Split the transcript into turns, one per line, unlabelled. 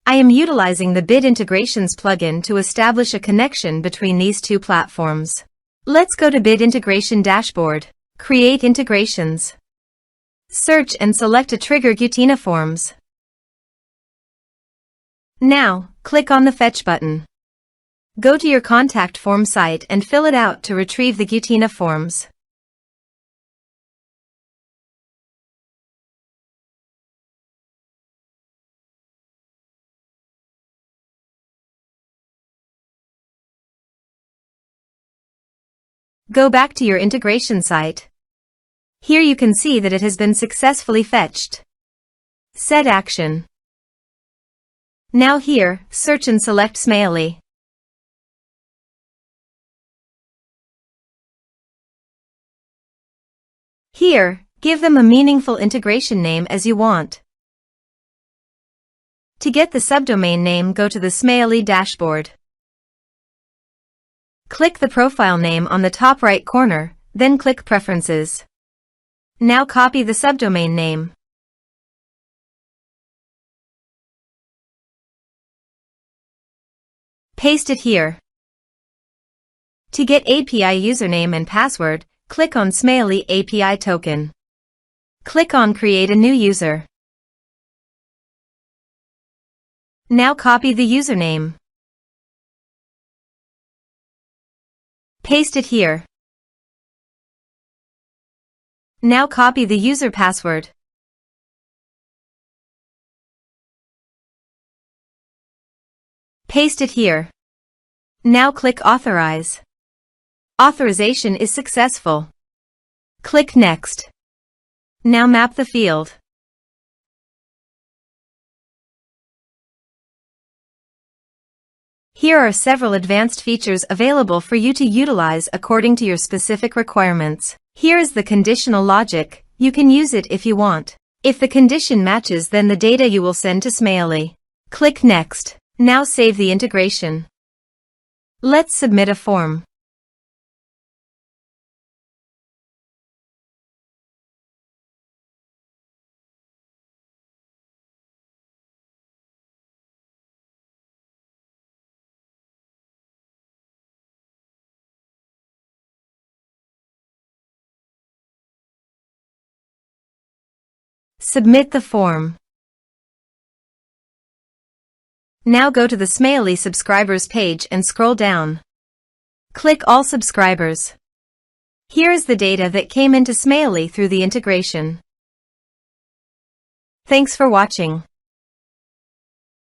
I am utilizing the Bid Integrations plugin to establish a connection between these two platforms. Let's go to Bid Integration Dashboard. Create integrations. Search and select a trigger Gutena Forms. Now, click on the Fetch button. Go to your contact form site and fill it out to retrieve the Gutena Forms. Go back to your integration site. Here you can see that it has been successfully fetched. Set action. Now here, search and select Smaily. Here, give them a meaningful integration name as you want. To get the subdomain name, go to the Smaily dashboard. Click the profile name on the top right corner, then click Preferences. Now copy the subdomain name. Paste it here. To get API username and password, click on Smaily API token. Click on Create a new user. Now copy the username. Paste it here. Now copy the user password. Paste it here. Now click Authorize. Authorization is successful. Click Next. Now map the field. Here are several advanced features available for you to utilize according to your specific requirements. Here is the conditional logic. You can use it if you want. If the condition matches, then the data you will send to Smaily. Click Next. Now save the integration. Let's submit a form. Submit the form. Now go to the Smaily subscribers page and scroll down. Click All subscribers. Here is the data that came into Smaily through the integration. Thanks for watching.